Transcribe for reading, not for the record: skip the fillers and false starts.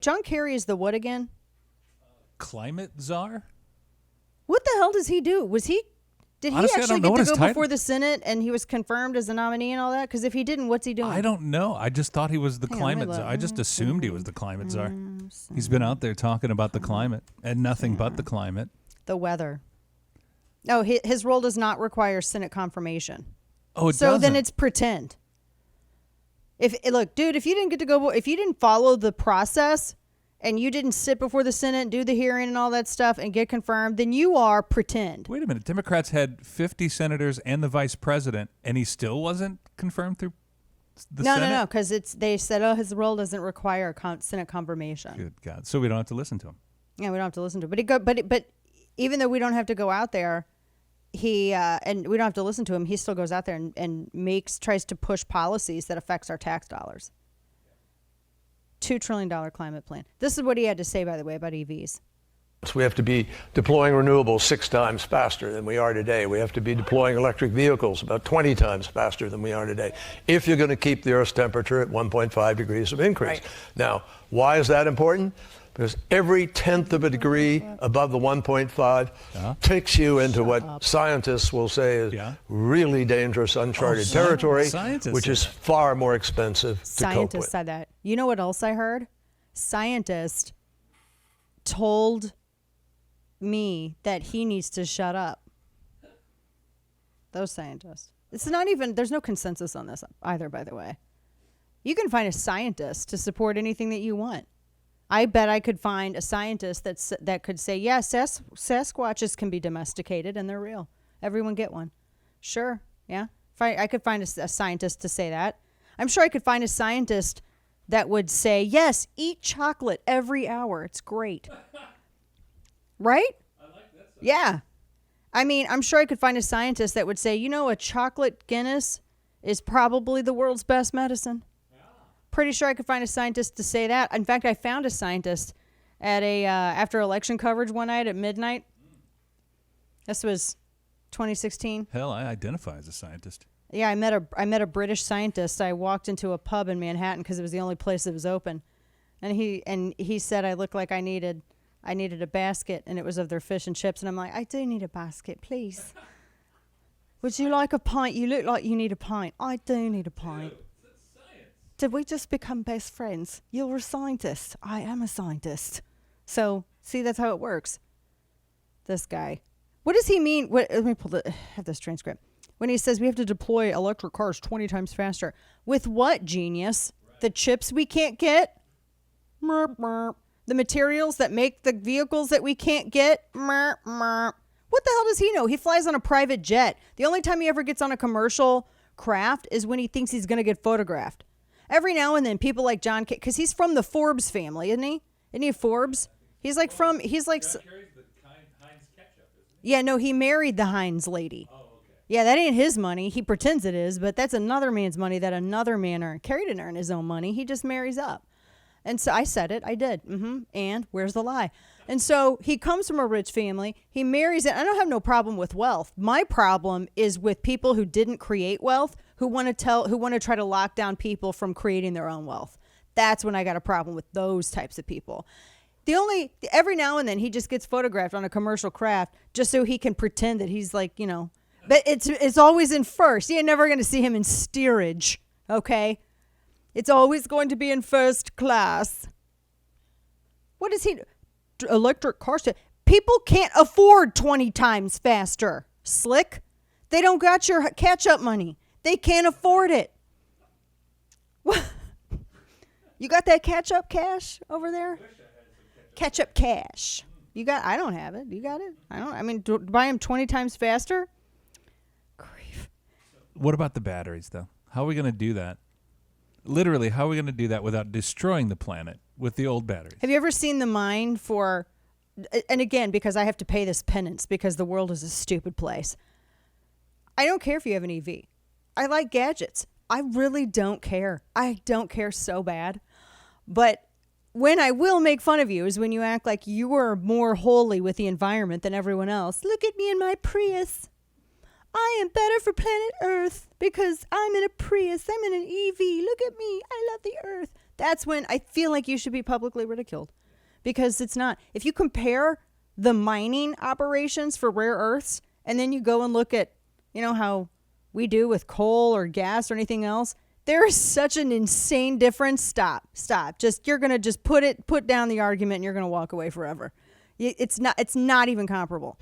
John Kerry is the what again? Climate czar? What the hell does he do? Did Honestly, he I actually don't know get what to his go title- before the Senate and he was confirmed as a nominee and all that? Because if he didn't, what's he doing? I don't know. I just thought he was the Hang on, let me climate czar. look. I just assumed he was the climate czar. He's been out there talking about the climate and nothing but the climate. The weather. No, his role does not require Senate confirmation. Oh, it So doesn't. then it's pretend. Look, dude, if you didn't follow the process and you didn't sit before the Senate and do the hearing and all that stuff and get confirmed, then you are pretend. Wait a minute. Democrats had 50 senators and the vice president, and he still wasn't confirmed through the Senate? No, because they said, his role doesn't require Senate confirmation. Good God. So we don't have to listen to him. Yeah, we don't have to listen to him. But even though we don't have to go out there, and we don't have to listen to him, he still goes out there and tries to push policies that affects our tax dollars. $2 trillion climate plan. This is what he had to say, by the way, about EVs. So we have to be deploying renewables 6 times faster than we are today. We have to be deploying electric vehicles about 20 times faster than we are today, if you're going to keep the Earth's temperature at 1.5 degrees of increase. Right. Now, why is that important? Because every 1/10 of a degree above the 1.5 takes you into what scientists will say is really dangerous, uncharted territory, which is far more expensive to cope with. Scientists said that. You know what else I heard? Scientists told me that he needs to shut up. Those scientists. It's not even, there's no consensus on this either, by the way. You can find a scientist to support anything that you want. I bet I could find a scientist that could say, yes, Sasquatches can be domesticated and they're real. Everyone get one. Sure, yeah. I could find a scientist to say that. I'm sure I could find a scientist that would say, yes, eat chocolate every hour. It's great. Right? I like that. Yeah. I mean, I'm sure I could find a scientist that would say, a chocolate Guinness is probably the world's best medicine. Pretty sure I could find a scientist to say that. In fact, I found a scientist at after election coverage one night at midnight. This was 2016. Hell, I identify as a scientist. Yeah, I met a British scientist. I walked into a pub in Manhattan because it was the only place that was open, and he said I looked like I needed a basket, and it was of their fish and chips. And I'm like, I do need a basket, please. Would you like a pint? You look like you need a pint. I do need a pint. Did we just become best friends? You're a scientist. I am a scientist. So, see, that's how it works. This guy. What does he mean? Let me have this transcript. When he says we have to deploy electric cars 20 times faster. With what, genius? Right. The chips we can't get? Merp, merp. The materials that make the vehicles that we can't get? Merp, merp. What the hell does he know? He flies on a private jet. The only time he ever gets on a commercial craft is when he thinks he's going to get photographed. Every now and then, people like John Kerry, because he's from the Forbes family, isn't he? Isn't he Forbes? He's like John Kerry's the Heinz ketchup, isn't he? Yeah, no, he married the Heinz lady. Oh, okay. Yeah, that ain't his money. He pretends it is, but that's another man's money that another man earned. Kerry didn't earn his own money. He just marries up. And so I said it. I did. And where's the lie? And so he comes from a rich family. He marries it. I don't have no problem with wealth. My problem is with people who didn't create wealth, who want to try to lock down people from creating their own wealth. That's when I got a problem with those types of people. Every now and then he just gets photographed on a commercial craft just so he can pretend that he's like, but it's always in first. You're never going to see him in steerage. Okay. It's always going to be in first class. What is he? Electric cars. People can't afford 20 times faster. Slick. They don't got your catch-up money. They can't afford it. What? You got that catch-up cash over there? Catch-up cash. I don't have it. You got it? To buy them 20 times faster? Grief. What about the batteries, though? How are we going to do that? Literally, how are we going to do that without destroying the planet with the old batteries? Have you ever seen the mine for, and again, because I have to pay this penance because the world is a stupid place. I don't care if you have an EV. I like gadgets. I really don't care. I don't care so bad. But when I will make fun of you is when you act like you are more holy with the environment than everyone else. Look at me in my Prius. I am better for planet Earth because I'm in a Prius. I'm in an EV. Look at me. I love the Earth. that's when I feel like you should be publicly ridiculed, because it's not. If you compare the mining operations for rare earths and then you go and look at, how we do with coal or gas or anything else, there is such an insane difference. Stop. You're going to just put down the argument and you're going to walk away forever. It's not even comparable.